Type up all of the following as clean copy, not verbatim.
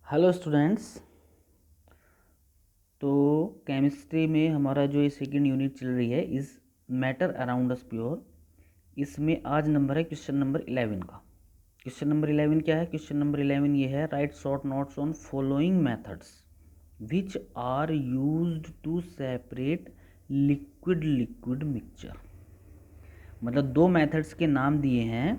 Hello students. तो chemistry में हमारा जो ये सेकेंड यूनिट चल रही है is matter around us pure. इसमें आज नंबर है क्वेश्चन नंबर 11 का। क्वेश्चन नंबर 11 क्या है? क्वेश्चन नंबर 11 ये है, write short notes on following methods which are used to separate liquid liquid mixture. मतलब दो मेथड्स के नाम दिए हैं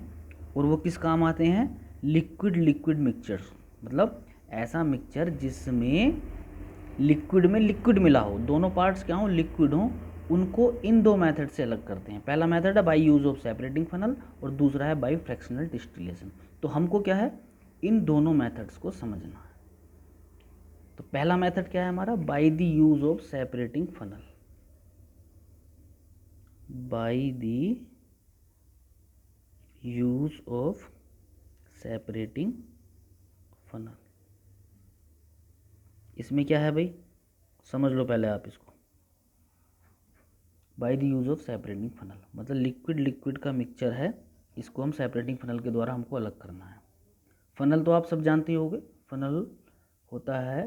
और वो किस काम आते हैं? Liquid liquid mixture. मतलब ऐसा मिक्सचर जिसमें लिक्विड में लिक्विड मिला हो, दोनों पार्ट्स क्या हो? लिक्विड हो। उनको इन दो मेथड से अलग करते हैं। पहला मेथड है by use of separating funnel और दूसरा है बाय फ्रैक्शनल डिस्टिलेशन। तो हमको क्या है? इन दोनों मेथड्स को समझना है। तो पहला मेथड क्या है हमारा? By the use of separating funnel. By the use of separating funnel. इसमें क्या है भाई? समझ लो पहले आप इसको। By the use of separating funnel मतलब लिक्विड लिक्विड का मिक्सचर है, इसको हम सेपरेटिंग फनल के द्वारा हमको अलग करना है। फनल तो आप सब जानते ही होंगे। फनल होता है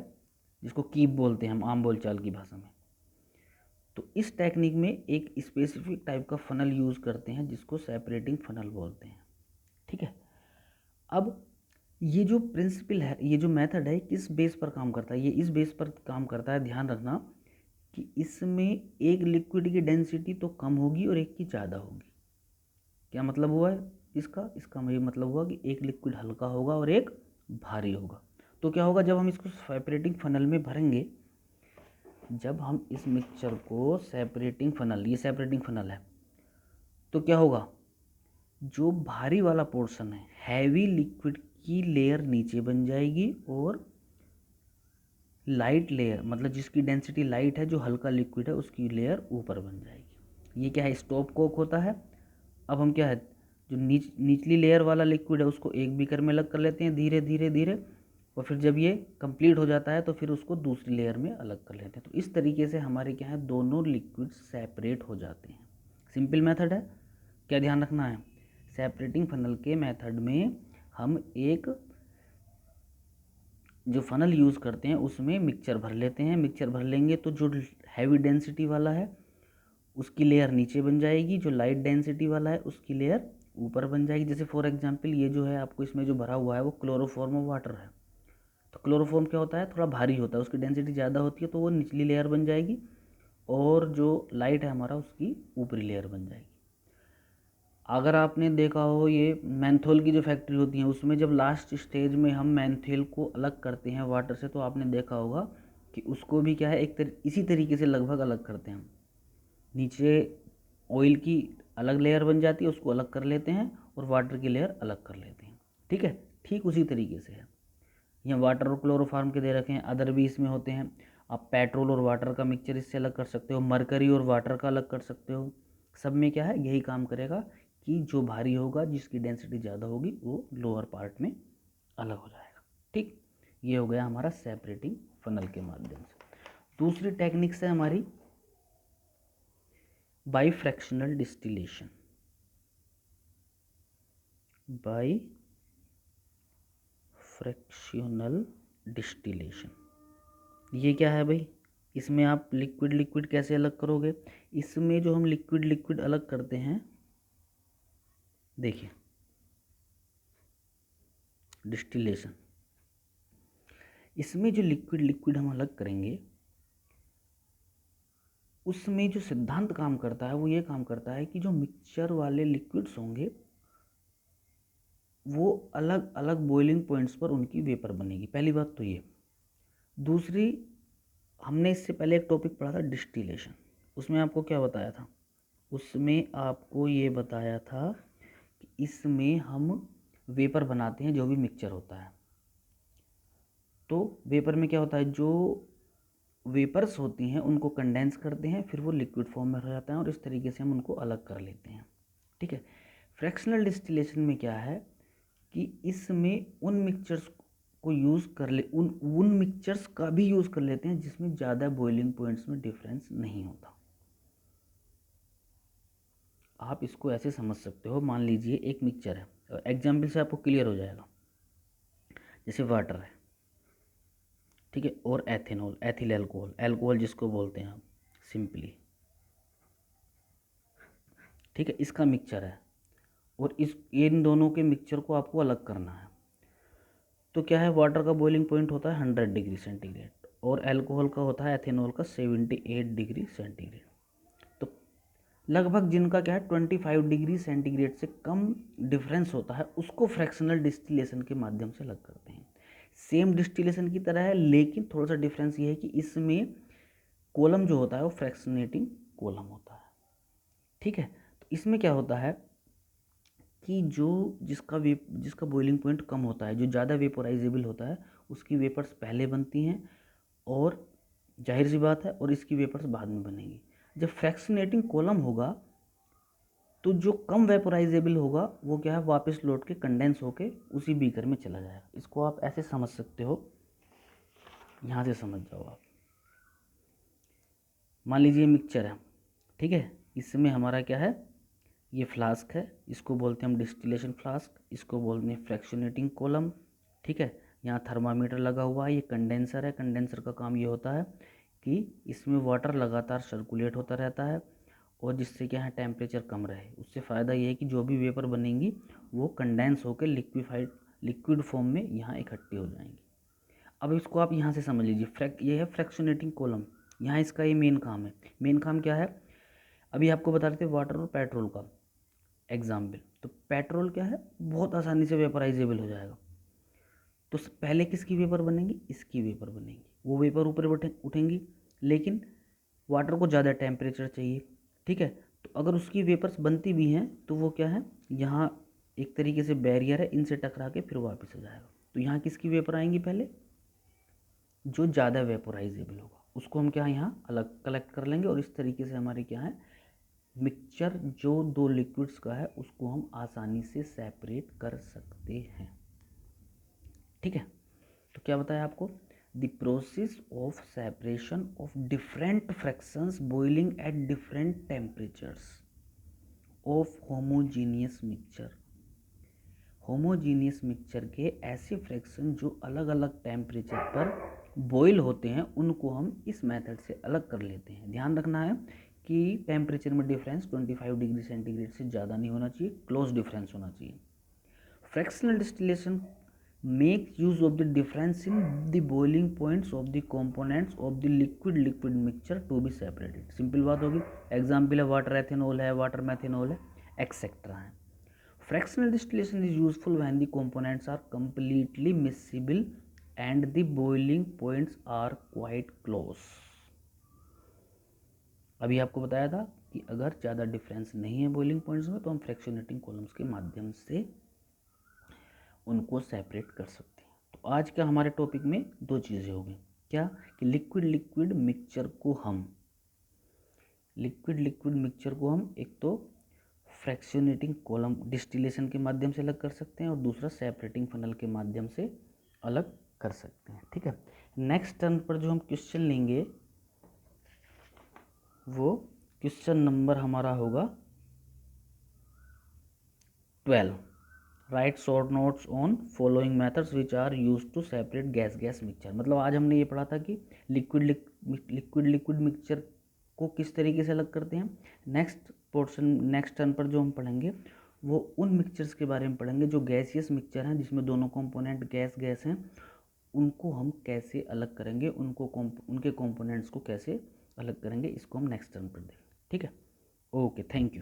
जिसको कीप बोलते हैं हम आम बोलचाल की भाषा में। तो इस टेक्निक में एक स्पेसिफिक टाइप का फनल यूज़ करते हैं जिसको सेपरेटिंग फनल बोलते हैं। ठीक है। अब ये जो प्रिंसिपल है, ये जो मेथड है, किस बेस पर काम करता है? ये इस बेस पर काम करता है, ध्यान रखना, कि इसमें एक लिक्विड की डेंसिटी तो कम होगी और एक की ज़्यादा होगी। क्या मतलब हुआ है इसका? इसका ये मतलब हुआ कि एक लिक्विड हल्का होगा और एक भारी होगा। तो क्या होगा जब हम इसको सेपरेटिंग फनल में भरेंगे? जब हम इस मिक्सचर को सेपरेटिंग फनल, ये सेपरेटिंग फनल है, तो क्या होगा? जो भारी वाला पोर्शन है, हैवी लिक्विड की लेयर नीचे बन जाएगी और लाइट लेयर मतलब जिसकी डेंसिटी लाइट है, जो हल्का लिक्विड है, उसकी लेयर ऊपर बन जाएगी। ये क्या है? स्टॉप कोक होता है। अब हम क्या है, जो निचली लेयर वाला लिक्विड है उसको एक बीकर में अलग कर लेते हैं धीरे धीरे धीरे, और फिर जब ये कंप्लीट हो जाता है तो फिर उसको दूसरी लेयर में अलग कर लेते हैं। तो इस तरीके से हमारे क्या है, दोनों लिक्विड सेपरेट हो जाते हैं। सिंपल मेथड है। क्या ध्यान रखना है? सेपरेटिंग फनल के मेथड में हम एक जो फनल यूज़ करते हैं उसमें मिक्सचर भर लेते हैं। मिक्सचर भर लेंगे तो जो हैवी डेंसिटी वाला है उसकी लेयर नीचे बन जाएगी, जो लाइट डेंसिटी वाला है उसकी लेयर ऊपर बन जाएगी। जैसे फॉर एग्जांपल ये जो है आपको इसमें जो भरा हुआ है वो क्लोरोफॉर्म ऑफ वाटर है। तो क्लोरोफॉर्म क्या होता है? थोड़ा भारी होता है, उसकी डेंसिटी ज़्यादा होती है, तो वो निचली लेयर बन जाएगी और जो लाइट है हमारा उसकी ऊपरी लेयर बन जाएगी। अगर आपने देखा हो ये मैंथोल की जो फैक्ट्री होती है उसमें जब लास्ट स्टेज में हम मैंथोल को अलग करते हैं वाटर से, तो आपने देखा होगा कि उसको भी क्या है, इसी तरीके से लगभग अलग करते हैं हम। नीचे ऑयल की अलग लेयर बन जाती है, उसको अलग कर लेते हैं और वाटर की लेयर अलग कर लेते हैं। ठीक है, ठीक उसी तरीके से है। यहाँ वाटर और क्लोरोफॉर्म के दे रखे हैं, अदर भी इसमें होते हैं। आप पेट्रोल और वाटर का मिक्सचर इससे अलग कर सकते हो, मरकरी और वाटर का अलग कर सकते हो। सब में क्या है, यही काम करेगा कि जो भारी होगा, जिसकी डेंसिटी ज़्यादा होगी, वो लोअर पार्ट में अलग हो जाएगा। ठीक, ये हो गया हमारा सेपरेटिंग फनल के माध्यम से। दूसरी टेक्निक्स है हमारी by fractional distillation. By fractional distillation ये क्या है भाई? इसमें आप लिक्विड लिक्विड कैसे अलग करोगे? इसमें जो हम लिक्विड लिक्विड अलग करते हैं, देखिए डिस्टिलेशन, इसमें जो लिक्विड लिक्विड हम अलग करेंगे उसमें जो सिद्धांत काम करता है वो ये काम करता है कि जो मिक्सचर वाले लिक्विड्स होंगे वो अलग अलग बॉइलिंग पॉइंट्स पर उनकी वेपर बनेगी। पहली बात तो ये। दूसरी, हमने इससे पहले एक टॉपिक पढ़ा था डिस्टिलेशन, उसमें आपको क्या बताया था? उसमें आपको ये बताया था कि इसमें हम वेपर बनाते हैं जो भी मिक्सचर होता है। तो वेपर में क्या होता है, जो वेपर्स होती हैं उनको कंडेंस करते हैं, फिर वो लिक्विड फॉर्म में हो जाता है और इस तरीके से हम उनको अलग कर लेते हैं। ठीक है। फ्रैक्शनल डिस्टिलेशन में क्या है कि इसमें उन मिक्सचर्स को यूज़ कर ले उन मिक्सचर्स का भी यूज़ कर लेते हैं जिसमें ज़्यादा बॉइलिंग पॉइंट्स में डिफरेंस नहीं होता। आप इसको ऐसे समझ सकते हो, मान लीजिए एक मिक्सचर है, एग्जाम्पल से आपको क्लियर हो जाएगा। जैसे वाटर है, ठीक है, और एथेनॉल, एथिल एल्कोहल, एल्कोहल जिसको बोलते हैं हम सिंपली, ठीक है, इसका मिक्सचर है। और इन दोनों के मिक्सचर को आपको अलग करना है। तो क्या है, वाटर का बॉइलिंग पॉइंट होता है 100 डिग्री सेंटीग्रेड और एल्कोहल का होता है, एथेनॉल का 78 डिग्री सेंटीग्रेड। तो लगभग जिनका क्या है 25 डिग्री सेंटीग्रेड से कम डिफरेंस होता है उसको फ्रैक्शनल डिस्टिलेशन के माध्यम से अलग करते हैं। सेम डिस्टिलेशन की तरह है, लेकिन थोड़ा सा डिफरेंस ये है कि इसमें कोलम जो होता है वो फ्रैक्शनेटिंग कोलम होता है। ठीक है, तो इसमें क्या होता है कि जिसका बॉइलिंग पॉइंट कम होता है, जो ज़्यादा वेपोराइजेबल होता है, उसकी वेपर्स पहले बनती हैं और जाहिर सी बात है, और इसकी वेपर्स बाद में बनेंगी। जब फ्रैक्शनेटिंग कॉलम होगा तो जो कम वेपोराइजेबल होगा वो क्या है, वापस लौट के कंडेंस होके उसी बीकर में चला जाएगा। इसको आप ऐसे समझ सकते हो, यहाँ से समझ जाओ आप। मान लीजिए मिक्सचर है, ठीक है, इसमें हमारा क्या है, ये फ्लास्क है, इसको बोलते हैं हम डिस्टिलेशन फ्लास्क, इसको बोलते हैं फ्रैक्शनेटिंग कॉलम। ठीक है, यहाँ थर्मामीटर लगा हुआ है, ये कंडेंसर है। कंडेंसर का काम ये होता है कि इसमें वाटर लगातार सर्कुलेट होता रहता है और जिससे क्या है टेम्परेचर कम रहे। उससे फ़ायदा ये है कि जो भी वेपर बनेंगी वो कंडेंस होकर लिक्विड फॉर्म में यहाँ इकट्ठी हो जाएंगी। अब इसको आप यहाँ से समझ लीजिए, ये है फ्रैक्शनेटिंग कॉलम, यहाँ इसका ये मेन काम है। मेन काम क्या है, अभी आपको बता रहे थे वाटर और पेट्रोल का एग्जाम्पल। तो पेट्रोल क्या है, बहुत आसानी से वेपराइजेबल हो जाएगा। तो पहले किसकी वेपर बनेंगी, इसकी वेपर बनेंगी, वो वेपर ऊपर उठेंगी, लेकिन वाटर को ज़्यादा टेम्परेचर चाहिए। ठीक है, तो अगर उसकी वेपर्स बनती भी हैं तो वो क्या है, यहाँ एक तरीके से बैरियर है, इनसे टकरा के फिर वापस आ जाएगा। तो यहाँ किसकी वेपर आएंगी, पहले जो ज़्यादा वेपोराइजेबल होगा उसको हम क्या यहाँ अलग कलेक्ट कर लेंगे, और इस तरीके से हमारे क्या है मिक्सचर जो दो लिक्विड्स का है उसको हम आसानी से सेपरेट कर सकते हैं। ठीक है, तो क्या बताया आपको, the process of separation of different fractions boiling at different temperatures of homogeneous mixture. Homogeneous mixture के ऐसे फ्रैक्शन जो अलग अलग टेम्परेचर पर बॉईल होते हैं उनको हम इस मेथड से अलग कर लेते हैं। ध्यान रखना है कि टेम्परेचर में डिफरेंस 25 डिग्री सेंटीग्रेड से ज़्यादा नहीं होना चाहिए, क्लोज डिफरेंस होना चाहिए। Fractional distillation make use of the difference in the boiling points of the components of the liquid mixture to be separated. Simple बात होगी, एग्जाम्पल है वाटर एथेनॉल है, वाटर मैथेनॉल है, एक्सेट्रा है। Fractional distillation is useful when the components are completely miscible and the boiling points are quite close. अभी आपको बताया था कि अगर ज़्यादा डिफरेंस नहीं है बॉइलिंग पॉइंट्स में तो हम फ्रैक्शनेटिंग कॉलम्स के माध्यम से उनको सेपरेट कर सकते हैं। तो आज का हमारे टॉपिक में दो चीज़ें हो गई, क्या कि लिक्विड मिक्सचर को हम एक तो फ्रैक्शनेटिंग कॉलम डिस्टिलेशन के माध्यम से अलग कर सकते हैं और दूसरा सेपरेटिंग फनल के माध्यम से अलग कर सकते हैं। ठीक है, नेक्स्ट टर्न पर जो हम क्वेश्चन लेंगे वो क्वेश्चन नंबर हमारा होगा 12। Write short notes on following methods which are use to separate gas mixture. मतलब आज हमने ये पढ़ा था कि लिक्विड मिक्सचर को किस तरीके से अलग करते हैं। नेक्स्ट टर्न पर जो हम पढ़ेंगे वो उन मिक्सचर्स के बारे में पढ़ेंगे जो गैसियस मिक्सचर हैं, जिसमें दोनों कंपोनेंट गैस हैं, उनको हम कैसे अलग करेंगे, उनके कंपोनेंट्स को कैसे अलग करेंगे, इसको हम नेक्स्ट टर्न पर देखेंगे। ठीक है, ओके, थैंक यू।